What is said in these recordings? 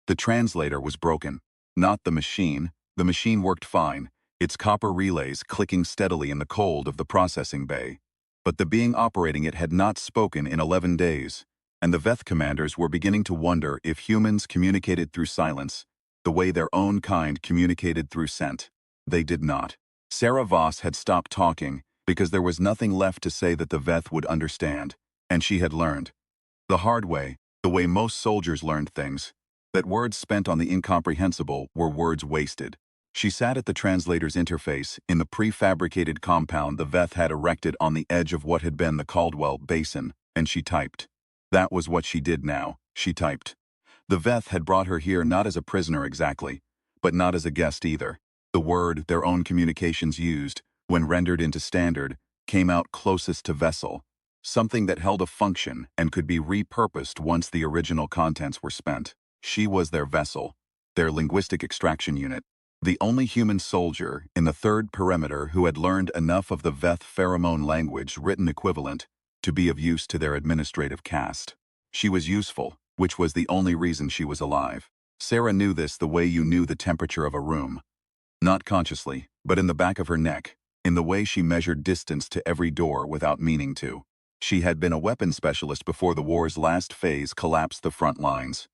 The translator was broken. Not the machine. The machine worked fine, its copper relays clicking steadily in the cold of the processing bay. But the being operating it had not spoken in 11 days, and the Veth commanders were beginning to wonder if humans communicated through silence, the way their own kind communicated through scent. They did not. Sarah Voss had stopped talking because there was nothing left to say that the Veth would understand, and she had learned. The hard way, the way most soldiers learned things, that words spent on the incomprehensible were words wasted. She sat at the translator's interface in the prefabricated compound the Veth had erected on the edge of what had been the Caldwell Basin, and she typed. That was what she did now, she typed. The Veth had brought her here not as a prisoner exactly, but not as a guest either. The word their own communications used, when rendered into standard, came out closest to vessel, something that held a function and could be repurposed once the original contents were spent. She was their vessel, their linguistic extraction unit, the only human soldier in the third perimeter who had learned enough of the Veth pheromone language written equivalent to be of use to their administrative caste. She was useful, which was the only reason she was alive. Sarah knew this the way you knew the temperature of a room. Not consciously, but in the back of her neck, in the way she measured distance to every door without meaning to. She had been a weapons specialist before the war's last phase collapsed the front lines.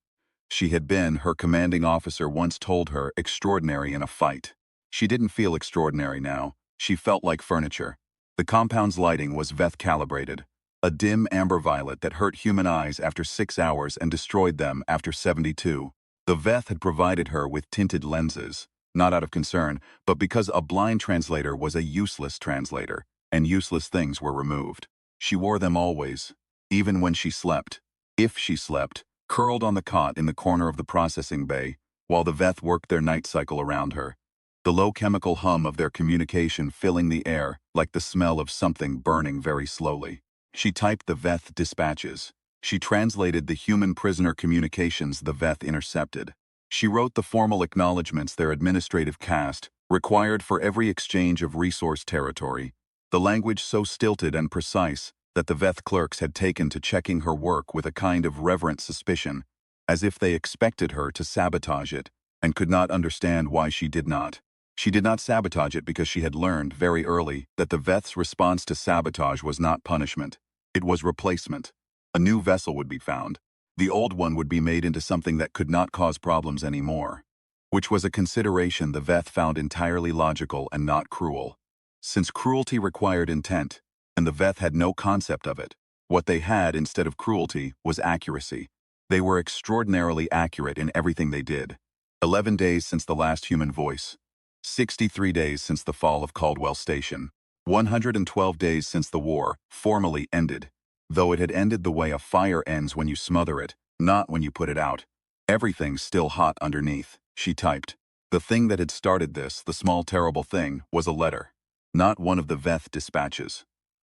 She had been, her commanding officer once told her, extraordinary in a fight. She didn't feel extraordinary now. She felt like furniture. The compound's lighting was Veth-calibrated, a dim amber violet that hurt human eyes after 6 hours and destroyed them after 72. The Veth had provided her with tinted lenses, not out of concern, but because a blind translator was a useless translator, and useless things were removed. She wore them always, even when she slept. If she slept, curled on the cot in the corner of the processing bay, while the Veth worked their night cycle around her, the low chemical hum of their communication filling the air like the smell of something burning very slowly. She typed the Veth dispatches. She translated the human prisoner communications the Veth intercepted. She wrote the formal acknowledgments their administrative caste required for every exchange of resource territory, the language so stilted and precise that the Veth clerks had taken to checking her work with a kind of reverent suspicion, as if they expected her to sabotage it, and could not understand why she did not. She did not sabotage it because she had learned very early that the Veth's response to sabotage was not punishment. It was replacement. A new vessel would be found. The old one would be made into something that could not cause problems anymore, which was a consideration the Veth found entirely logical and not cruel. Since cruelty required intent, and the Veth had no concept of it, what they had instead of cruelty was accuracy. They were extraordinarily accurate in everything they did. 11 days since the last human voice. 63 days since the fall of Caldwell Station. 112 days since the war formally ended, though it had ended the way a fire ends when you smother it, not when you put it out. Everything's still hot underneath, she typed. The thing that had started this, the small terrible thing, was a letter. Not one of the Veth dispatches.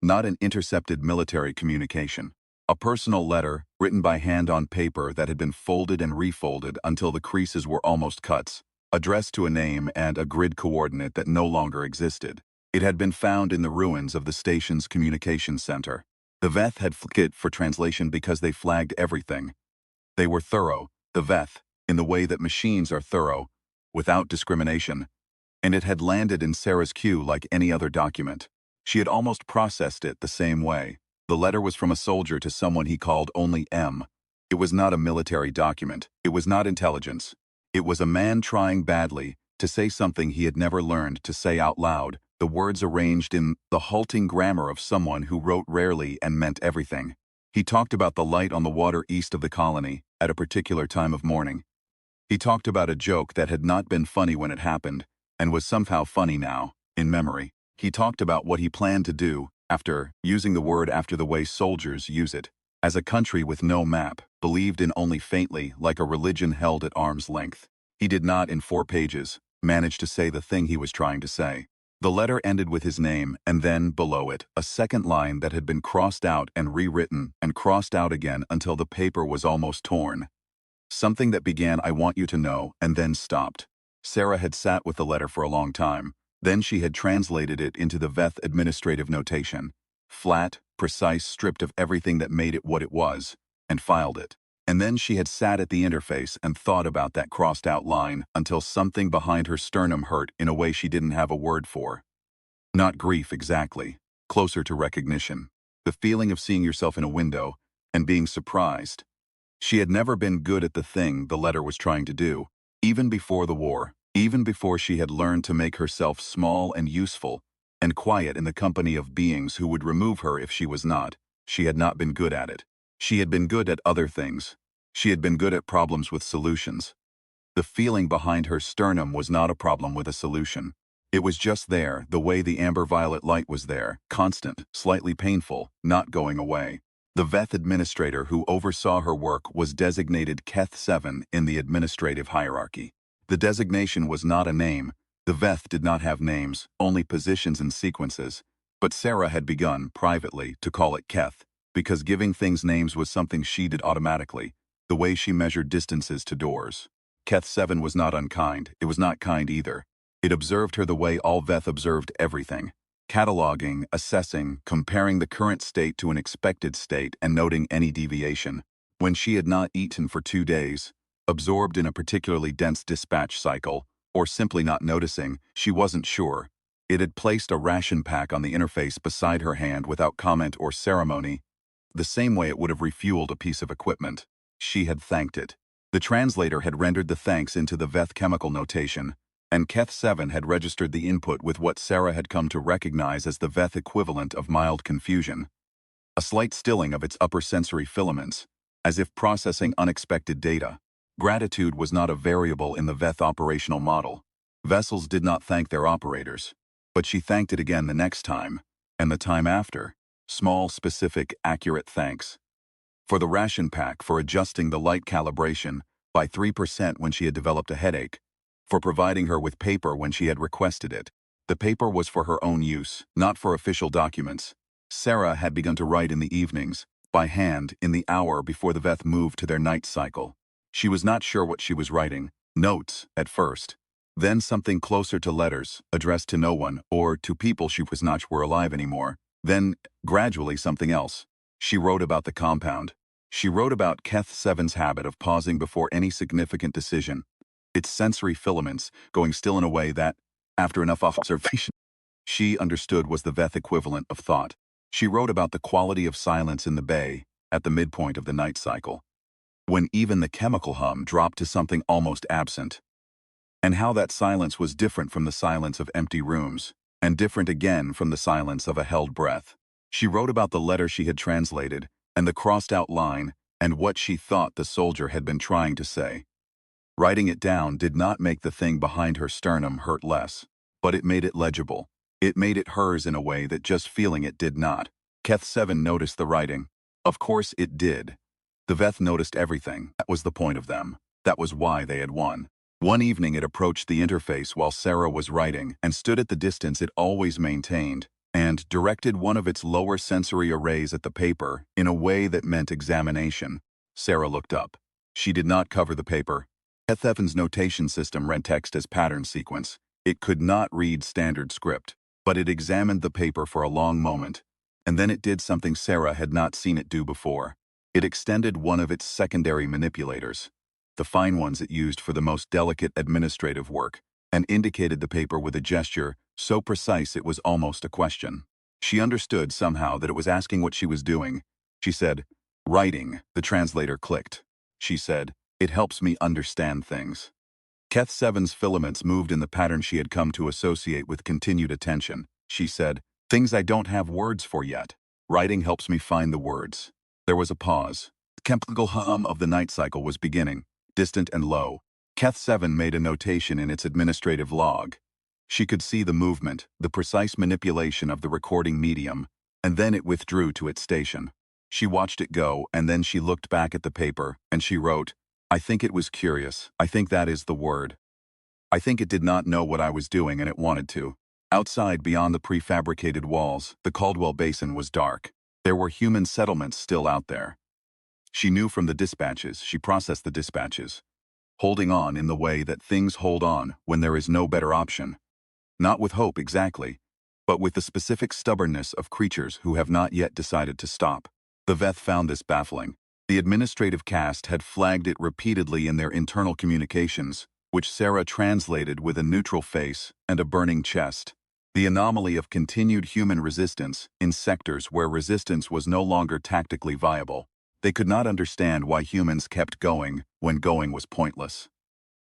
Not an intercepted military communication. A personal letter, written by hand on paper that had been folded and refolded until the creases were almost cuts, addressed to a name and a grid coordinate that no longer existed. It had been found in the ruins of the station's communications center. The Veth had flagged it for translation because they flagged everything. They were thorough, the Veth, in the way that machines are thorough, without discrimination. And it had landed in Sarah's queue like any other document. She had almost processed it the same way. The letter was from a soldier to someone he called only M. It was not a military document. It was not intelligence. It was a man trying badly to say something he had never learned to say out loud, the words arranged in the halting grammar of someone who wrote rarely and meant everything. He talked about the light on the water east of the colony at a particular time of morning. He talked about a joke that had not been funny when it happened, and was somehow funny now, in memory. He talked about what he planned to do after using the word after the way soldiers use it, as a country with no map, believed in only faintly like a religion held at arm's length. He did not, in 4 pages, manage to say the thing he was trying to say. The letter ended with his name, and then, below it, a second line that had been crossed out and rewritten and crossed out again until the paper was almost torn. Something that began, "I want you to know," and then stopped. Sarah had sat with the letter for a long time. Then she had translated it into the Veth administrative notation. Flat, precise, stripped of everything that made it what it was, and filed it. And then she had sat at the interface and thought about that crossed-out line until something behind her sternum hurt in a way she didn't have a word for. Not grief exactly, closer to recognition. The feeling of seeing yourself in a window and being surprised. She had never been good at the thing the letter was trying to do, even before the war, even before she had learned to make herself small and useful and quiet in the company of beings who would remove her if she was not. She had not been good at it. She had been good at other things. She had been good at problems with solutions. The feeling behind her sternum was not a problem with a solution. It was just there, the way the amber-violet light was there, constant, slightly painful, not going away. The VETH administrator who oversaw her work was designated Keth 7 in the administrative hierarchy. The designation was not a name. The VETH did not have names, only positions and sequences. But Sarah had begun, privately, to call it Keth, because giving things names was something she did automatically, the way she measured distances to doors. Keth 7 was not unkind, it was not kind either. It observed her the way all VETH observed everything. Cataloging, assessing, comparing the current state to an expected state and noting any deviation. When she had not eaten for 2 days, absorbed in a particularly dense dispatch cycle, or simply not noticing, she wasn't sure. It had placed a ration pack on the interface beside her hand without comment or ceremony, the same way it would have refueled a piece of equipment. She had thanked it. The translator had rendered the thanks into the VETH chemical notation, and Keth 7 had registered the input with what Sarah had come to recognize as the VETH equivalent of mild confusion. A slight stilling of its upper sensory filaments, as if processing unexpected data. Gratitude was not a variable in the VETH operational model. Vessels did not thank their operators, but she thanked it again the next time, and the time after. Small, specific, accurate thanks. For the ration pack, for adjusting the light calibration by 3% when she had developed a headache, for providing her with paper when she had requested it. The paper was for her own use, not for official documents. Sarah had begun to write in the evenings, by hand, in the hour before the VETH moved to their night cycle. She was not sure what she was writing. Notes, at first. Then something closer to letters, addressed to no one, or to people she was not sure were alive anymore. Then, gradually, something else. She wrote about the compound. She wrote about Keth 7's habit of pausing before any significant decision. Its sensory filaments going still in a way that, after enough observation, she understood was the VETH equivalent of thought. She wrote about the quality of silence in the bay, at the midpoint of the night cycle, when even the chemical hum dropped to something almost absent, and how that silence was different from the silence of empty rooms, and different again from the silence of a held breath. She wrote about the letter she had translated, and the crossed-out line, and what she thought the soldier had been trying to say. Writing it down did not make the thing behind her sternum hurt less, but it made it legible. It made it hers in a way that just feeling it did not. Keth 7 noticed the writing. Of course it did. The VETH noticed everything. That was the point of them. That was why they had won. One evening it approached the interface while Sarah was writing and stood at the distance it always maintained, and directed one of its lower sensory arrays at the paper in a way that meant examination. Sarah looked up. She did not cover the paper. Keth 7's notation system read text as pattern sequence. It could not read standard script, but it examined the paper for a long moment, and then it did something Sarah had not seen it do before. It extended one of its secondary manipulators, the fine ones it used for the most delicate administrative work, and indicated the paper with a gesture so precise it was almost a question. She understood somehow that it was asking what she was doing. She said, "Writing." The translator clicked. She said, "It helps me understand things." Keth 7's filaments moved in the pattern she had come to associate with continued attention. She said, "Things I don't have words for yet. Writing helps me find the words." There was a pause. The chemical hum of the night cycle was beginning, distant and low. Keth 7 made a notation in its administrative log. She could see the movement, the precise manipulation of the recording medium, and then it withdrew to its station. She watched it go, and then she looked back at the paper, and she wrote, "I think it was curious. I think that is the word. I think it did not know what I was doing and it wanted to." Outside, beyond the prefabricated walls, the Caldwell Basin was dark. There were human settlements still out there. She knew from the dispatches, she processed the dispatches, holding on in the way that things hold on when there is no better option. Not with hope exactly, but with the specific stubbornness of creatures who have not yet decided to stop. The VETH found this baffling. The administrative caste had flagged it repeatedly in their internal communications, which Sarah translated with a neutral face and a burning chest. The anomaly of continued human resistance in sectors where resistance was no longer tactically viable. They could not understand why humans kept going when going was pointless.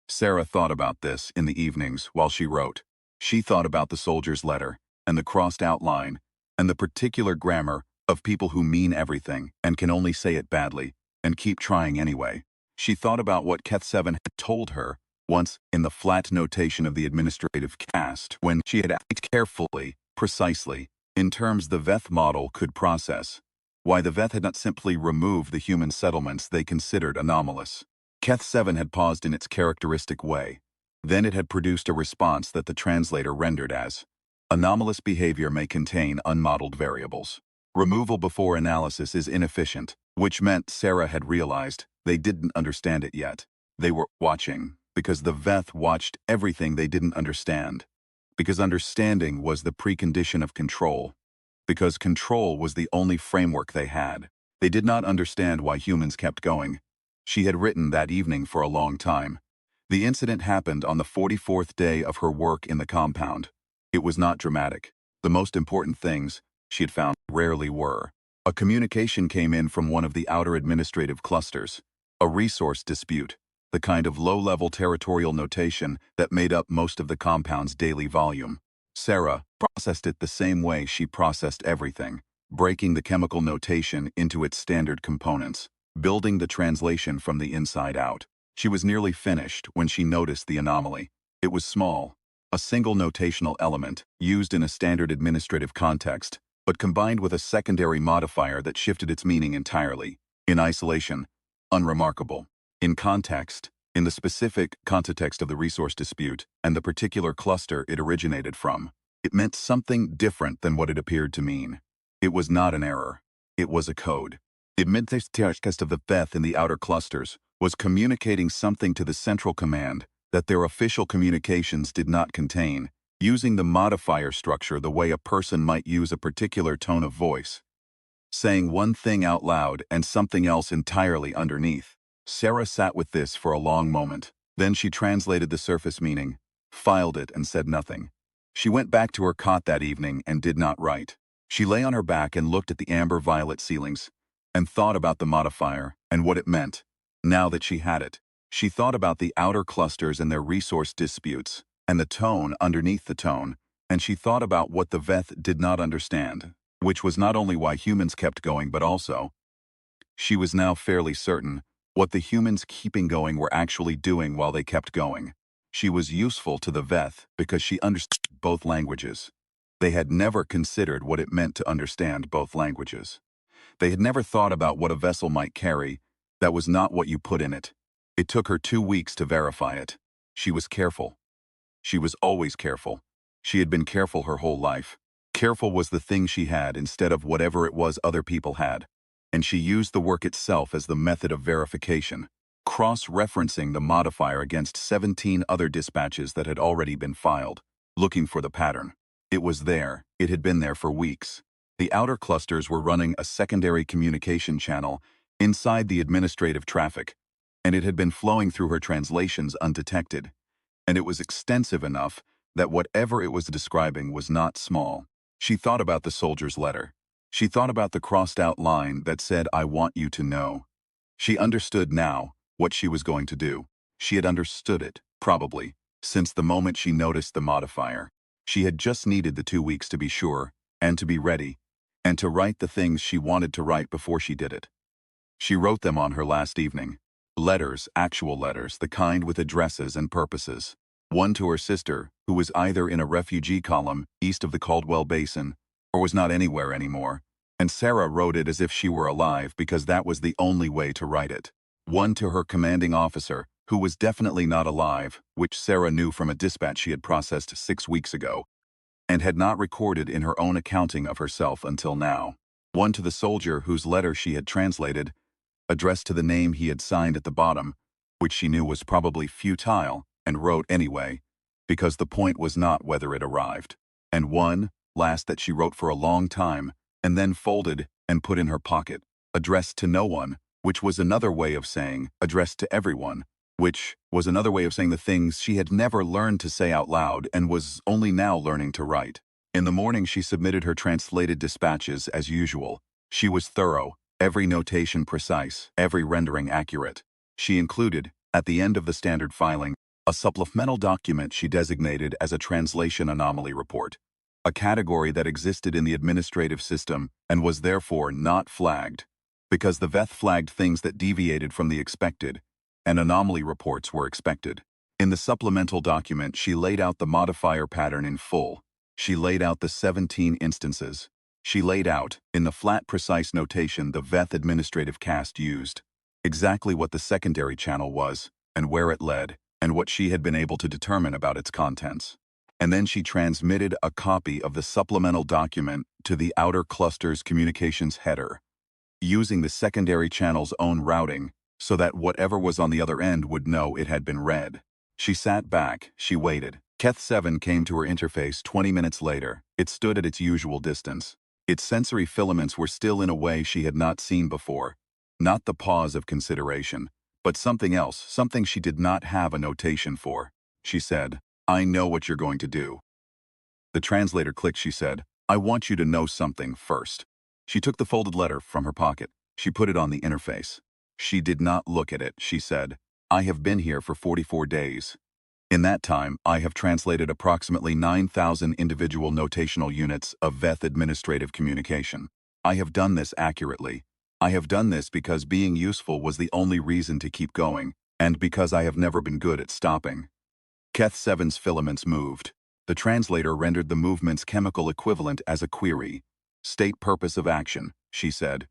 Sarah thought about this in the evenings while she wrote. She thought about the soldier's letter, and the crossed outline, and the particular grammar of people who mean everything and can only say it badly, and keep trying anyway. She thought about what Keth7 had told her once in the flat notation of the administrative caste when she had asked carefully, precisely, in terms the Veth model could process, why the Veth had not simply removed the human settlements they considered anomalous. Keth7 had paused in its characteristic way. Then it had produced a response that the translator rendered as, anomalous behavior may contain unmodeled variables. Removal before analysis is inefficient, which meant Sarah had realized they didn't understand it yet. They were watching, because the Veth watched everything they didn't understand. Because understanding was the precondition of control. Because control was the only framework they had. They did not understand why humans kept going. She had written that evening for a long time. The incident happened on the 44th day of her work in the compound. It was not dramatic. The most important things, she had found, rarely were. A communication came in from one of the outer administrative clusters. A resource dispute, the kind of low-level territorial notation that made up most of the compound's daily volume. Sarah processed it the same way she processed everything, breaking the chemical notation into its standard components, building the translation from the inside out. She was nearly finished when she noticed the anomaly. It was small, a single notational element, used in a standard administrative context, but combined with a secondary modifier that shifted its meaning entirely. In isolation, unremarkable. In context, in the specific context of the resource dispute and the particular cluster it originated from, it meant something different than what it appeared to mean. It was not an error. It was a code. The administrative of the Veth in the outer clusters was communicating something to the central command that their official communications did not contain, using the modifier structure the way a person might use a particular tone of voice, saying one thing out loud and something else entirely underneath. Sarah sat with this for a long moment. Then she translated the surface meaning, filed it, and said nothing. She went back to her cot that evening and did not write. She lay on her back and looked at the amber-violet ceilings, and thought about the modifier and what it meant. Now that she had it, she thought about the outer clusters and their resource disputes, and the tone underneath the tone, and she thought about what the Veth did not understand, which was not only why humans kept going but also, she was now fairly certain, what the humans keeping going were actually doing while they kept going. She was useful to the Veth because she understood both languages. They had never considered what it meant to understand both languages. They had never thought about what a vessel might carry. That was not what you put in it. It took her 2 weeks to verify it. She was careful. She was always careful. She had been careful her whole life. Careful was the thing she had instead of whatever it was other people had. And she used the work itself as the method of verification, cross-referencing the modifier against 17 other dispatches that had already been filed, looking for the pattern. It was there. It had been there for weeks. The outer clusters were running a secondary communication channel inside the administrative traffic, and it had been flowing through her translations undetected. And it was extensive enough that whatever it was describing was not small. She thought about the soldier's letter. She thought about the crossed-out line that said, "I want you to know." She understood now what she was going to do. She had understood it, probably, since the moment she noticed the modifier. She had just needed the 2 weeks to be sure, and to be ready, and to write the things she wanted to write before she did it. She wrote them on her last evening. Letters, actual letters, the kind with addresses and purposes. One to her sister, who was either in a refugee column east of the Caldwell Basin, or was not anywhere anymore, and Sarah wrote it as if she were alive because that was the only way to write it. One to her commanding officer, who was definitely not alive, which Sarah knew from a dispatch she had processed 6 weeks ago, and had not recorded in her own accounting of herself until now. One to the soldier whose letter she had translated, addressed to the name he had signed at the bottom, which she knew was probably futile, and wrote anyway, because the point was not whether it arrived. And one, last, that she wrote for a long time, and then folded and put in her pocket, addressed to no one, which was another way of saying addressed to everyone, which was another way of saying the things she had never learned to say out loud and was only now learning to write. In the morning, she submitted her translated dispatches as usual. She was thorough, every notation precise, every rendering accurate. She included, at the end of the standard filing, a supplemental document she designated as a translation anomaly report, a category that existed in the administrative system and was therefore not flagged, because the VETH flagged things that deviated from the expected, and anomaly reports were expected. In the supplemental document, she laid out the modifier pattern in full. She laid out the 17 instances. She laid out, in the flat precise notation the VETH administrative cast used, exactly what the secondary channel was, and where it led, and what she had been able to determine about its contents. And then she transmitted a copy of the supplemental document to the outer cluster's communications header, using the secondary channel's own routing so that whatever was on the other end would know it had been read. She sat back, she waited. Keth 7 came to her interface 20 minutes later. It stood at its usual distance. Its sensory filaments were still in a way she had not seen before. Not the pause of consideration, but something else, something she did not have a notation for. She said, "I know what you're going to do." The translator clicked. She said, "I want you to know something first." She took the folded letter from her pocket. She put it on the interface. She did not look at it. She said, "I have been here for 44 days. In that time, I have translated approximately 9,000 individual notational units of VETH administrative communication. I have done this accurately. I have done this because being useful was the only reason to keep going, and because I have never been good at stopping." Keth 7's filaments moved. The translator rendered the movement's chemical equivalent as a query. "State purpose of action," she said.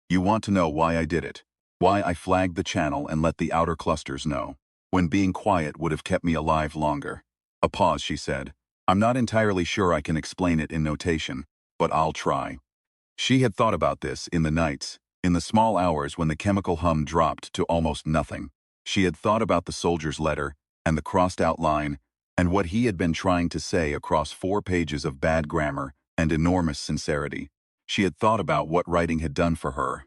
"You want to know why I did it. Why I flagged the channel and let the outer clusters know, when being quiet would have kept me alive longer." A pause, she said. "I'm not entirely sure I can explain it in notation, but I'll try." She had thought about this in the nights, in the small hours when the chemical hum dropped to almost nothing. She had thought about the soldier's letter, and the crossed-out line, and what he had been trying to say across 4 pages of bad grammar and enormous sincerity. She had thought about what writing had done for her.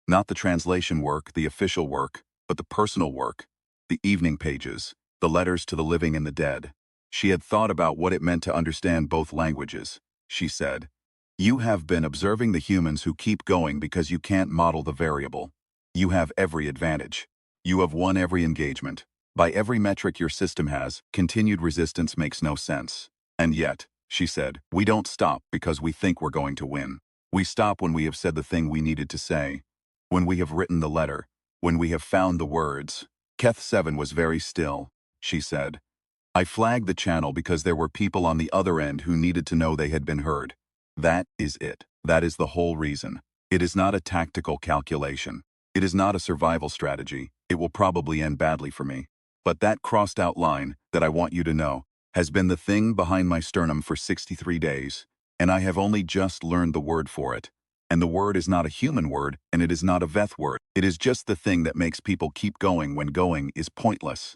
Not the translation work, the official work, but the personal work, the evening pages, the letters to the living and the dead. She had thought about what it meant to understand both languages. She said, "You have been observing the humans who keep going because you can't model the variable. You have every advantage. You have won every engagement. By every metric your system has, continued resistance makes no sense. And yet," she said, "we don't stop because we think we're going to win. We stop when we have said the thing we needed to say, when we have written the letter, when we have found the words." Keth 7 was very still. She said, "I flagged the channel because there were people on the other end who needed to know they had been heard. That is it. That is the whole reason. It is not a tactical calculation. It is not a survival strategy. It will probably end badly for me. But that crossed-out line, that I want you to know, has been the thing behind my sternum for 63 days, and I have only just learned the word for it. And the word is not a human word, and it is not a VETH word. It is just the thing that makes people keep going when going is pointless.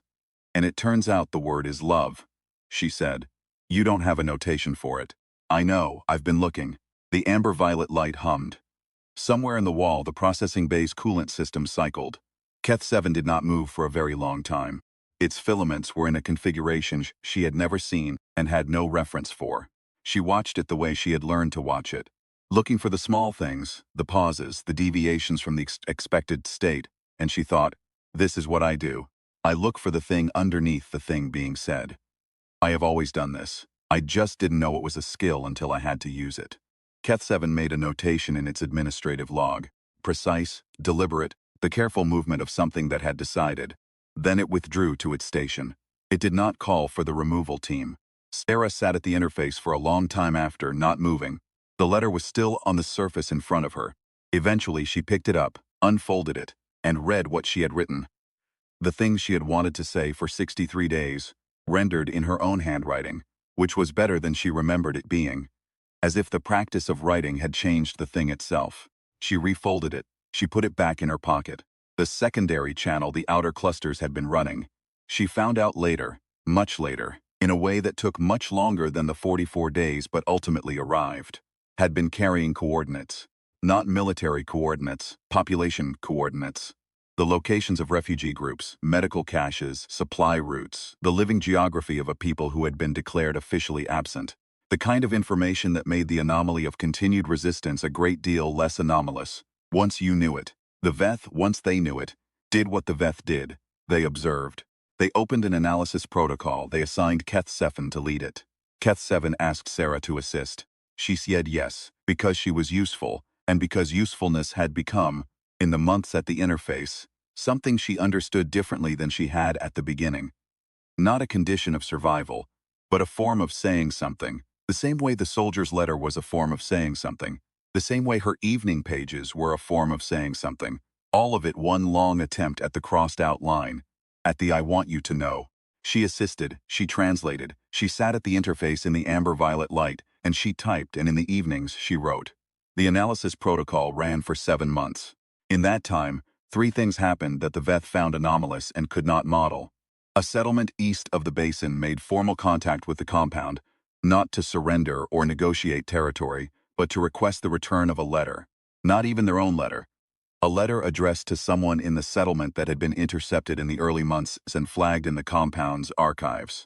And it turns out the word is love." She said, "You don't have a notation for it." "I know, I've been looking." The amber-violet light hummed. Somewhere in the wall, the processing bay's coolant system cycled. Keth 7 did not move for a very long time. Its filaments were in a configuration she had never seen and had no reference for. She watched it the way she had learned to watch it, looking for the small things, the pauses, the deviations from the expected state, and she thought, "This is what I do. I look for the thing underneath the thing being said. I have always done this. I just didn't know it was a skill until I had to use it." Keth 7 made a notation in its administrative log. Precise, deliberate, the careful movement of something that had decided. Then it withdrew to its station. It did not call for the removal team. Sarah sat at the interface for a long time after, not moving. The letter was still on the surface in front of her. Eventually she picked it up, unfolded it, and read what she had written. The things she had wanted to say for 63 days, rendered in her own handwriting, which was better than she remembered it being. As if the practice of writing had changed the thing itself. She refolded it. She put it back in her pocket. The secondary channel the outer clusters had been running. She found out later, much later, in a way that took much longer than the 44 days but ultimately arrived, had been carrying coordinates. Not military coordinates, population coordinates. The locations of refugee groups, medical caches, supply routes, the living geography of a people who had been declared officially absent. The kind of information that made the anomaly of continued resistance a great deal less anomalous. Once you knew it. The Veth, once they knew it, did what the Veth did. They observed. They opened an analysis protocol. They assigned Keth Seven to lead it. Keth Seven asked Sarah to assist. She said yes, because she was useful, and because usefulness had become, in the months at the interface, something she understood differently than she had at the beginning. Not a condition of survival, but a form of saying something, the same way the soldier's letter was a form of saying something, the same way her evening pages were a form of saying something, all of it one long attempt at the crossed-out line, at the I want you to know. She assisted, she translated, she sat at the interface in the amber-violet light, and she typed, and in the evenings she wrote. The analysis protocol ran for 7 months. In that time, 3 things happened that the Veth found anomalous and could not model. A settlement east of the basin made formal contact with the compound, not to surrender or negotiate territory, but to request the return of a letter. Not even their own letter. A letter addressed to someone in the settlement that had been intercepted in the early months and flagged in the compound's archives.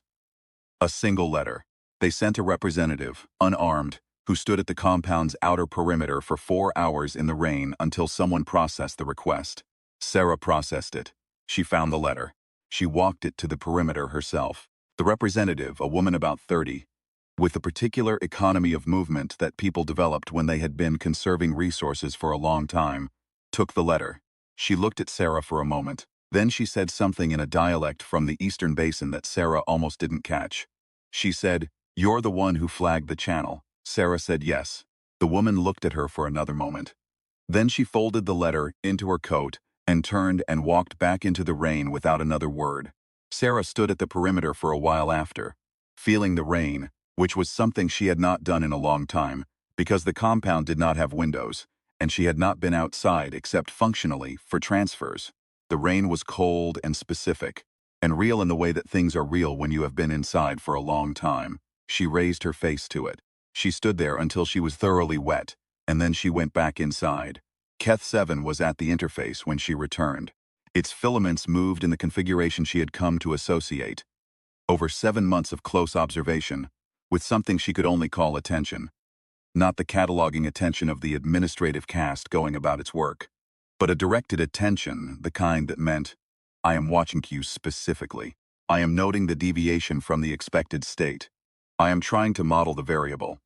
A single letter. They sent a representative, unarmed, who stood at the compound's outer perimeter for 4 hours in the rain until someone processed the request. Sarah processed it. She found the letter. She walked it to the perimeter herself. The representative, a woman about 30, with the particular economy of movement that people developed when they had been conserving resources for a long time, took the letter. She looked at Sarah for a moment. Then she said something in a dialect from the eastern basin that Sarah almost didn't catch. She said, "You're the one who flagged the channel." Sarah said yes. The woman looked at her for another moment. Then she folded the letter into her coat and turned and walked back into the rain without another word. Sarah stood at the perimeter for a while after, feeling the rain, which was something she had not done in a long time, because the compound did not have windows, and she had not been outside except functionally for transfers. The rain was cold and specific, and real in the way that things are real when you have been inside for a long time. She raised her face to it. She stood there until she was thoroughly wet, and then she went back inside. Keth 7 was at the interface when she returned. Its filaments moved in the configuration she had come to associate. Over 7 months of close observation, with something she could only call attention. Not the cataloging attention of the administrative caste going about its work, but a directed attention, the kind that meant, I am watching you specifically. I am noting the deviation from the expected state. I am trying to model the variable.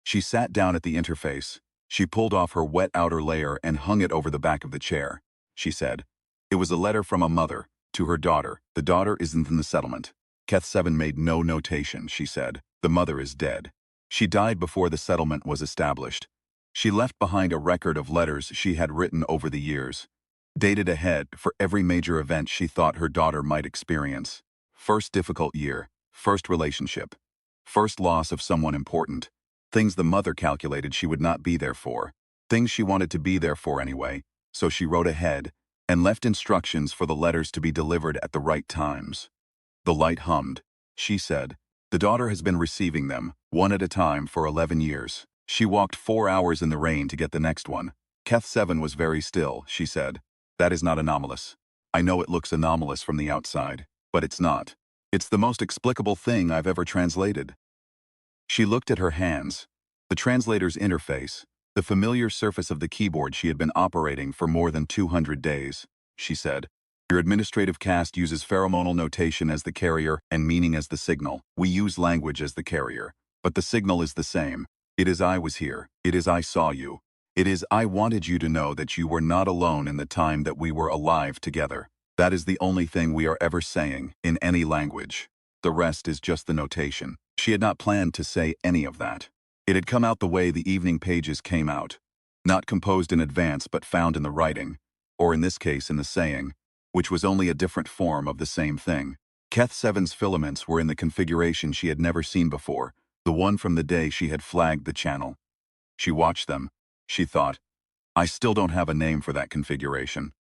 She sat down at the interface. She pulled off her wet outer layer and hung it over the back of the chair. She said, it was a letter from a mother to her daughter. The daughter isn't in the settlement. Keth 7 made no notation, she said. The mother is dead. She died before the settlement was established. She left behind a record of letters she had written over the years, dated ahead for every major event she thought her daughter might experience. First difficult year, first relationship, first loss of someone important, things the mother calculated she would not be there for, things she wanted to be there for anyway, so she wrote ahead and left instructions for the letters to be delivered at the right times. The light hummed. She said, the daughter has been receiving them, one at a time, for 11 years. She walked 4 hours in the rain to get the next one. Keth 7 was very still, she said. That is not anomalous. I know it looks anomalous from the outside, but it's not. It's the most explicable thing I've ever translated. She looked at her hands, the translator's interface, the familiar surface of the keyboard she had been operating for more than 200 days. She said, your administrative caste uses pheromonal notation as the carrier and meaning as the signal. We use language as the carrier, but the signal is the same. It is I was here. It is I saw you. It is I wanted you to know that you were not alone in the time that we were alive together. That is the only thing we are ever saying in any language. The rest is just the notation. She had not planned to say any of that. It had come out the way the evening pages came out. Not composed in advance but found in the writing, or in this case in the saying, which was only a different form of the same thing. Keth 7's filaments were in the configuration she had never seen before, the one from the day she had flagged the channel. She watched them. She thought, I still don't have a name for that configuration.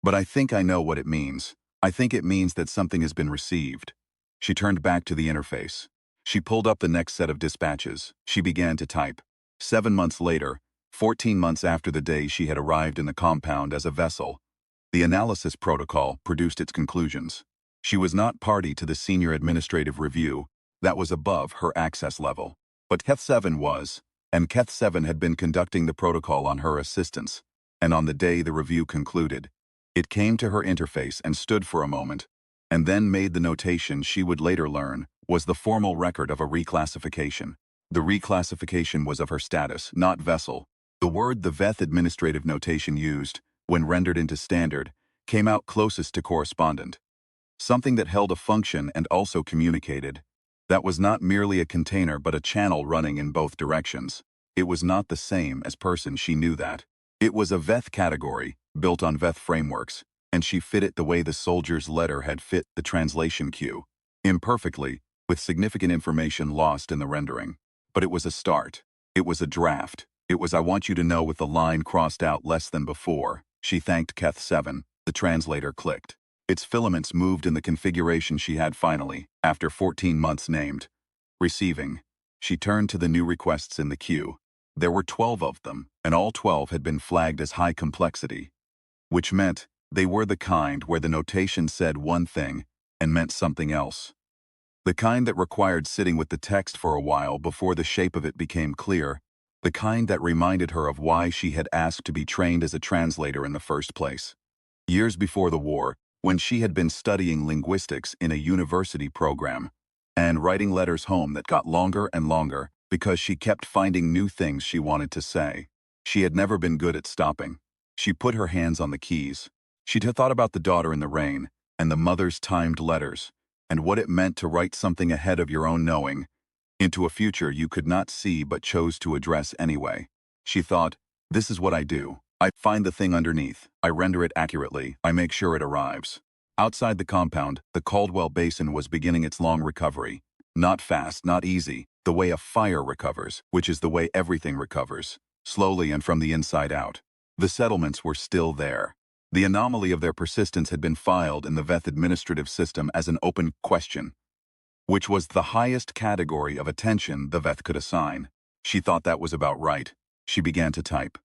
But I think I know what it means. I think it means that something has been received. She turned back to the interface. She pulled up the next set of dispatches. She began to type. 7 months later, 14 months after the day she had arrived in the compound as a vessel, the analysis protocol produced its conclusions. She was not party to the senior administrative review that was above her access level. But Keth-7 was, and Keth-7 had been conducting the protocol on her assistance, and on the day the review concluded, it came to her interface and stood for a moment, and then made the notation she would later learn was the formal record of a reclassification. The reclassification was of her status, not vessel. The word the Veth administrative notation used, when rendered into standard, came out closest to correspondent. Something that held a function and also communicated. That was not merely a container but a channel running in both directions. It was not the same as person, she knew that. It was a Veth category, built on Veth frameworks, and she fit it the way the soldier's letter had fit the translation queue. Imperfectly, with significant information lost in the rendering. But it was a start. It was a draft. It was "I want you to know" with the line crossed out less than before. She thanked Keth-7. The translator clicked. Its filaments moved in the configuration she had finally, after 14 months named. Receiving. She turned to the new requests in the queue. There were 12 of them, and all 12 had been flagged as high complexity, which meant they were the kind where the notation said one thing and meant something else. The kind that required sitting with the text for a while before the shape of it became clear, the kind that reminded her of why she had asked to be trained as a translator in the first place. Years before the war, when she had been studying linguistics in a university program, and writing letters home that got longer and longer because she kept finding new things she wanted to say. She had never been good at stopping. She put her hands on the keys. She'd thought about the daughter in the rain, and the mother's timed letters, and what it meant to write something ahead of your own knowing, into a future you could not see but chose to address anyway. She thought, this is what I do. I find the thing underneath, I render it accurately, I make sure it arrives. Outside the compound, the Caldwell Basin was beginning its long recovery. Not fast, not easy, the way a fire recovers, which is the way everything recovers, slowly and from the inside out. The settlements were still there. The anomaly of their persistence had been filed in the Veth administrative system as an open question, which was the highest category of attention the Veth could assign. She thought that was about right. She began to type.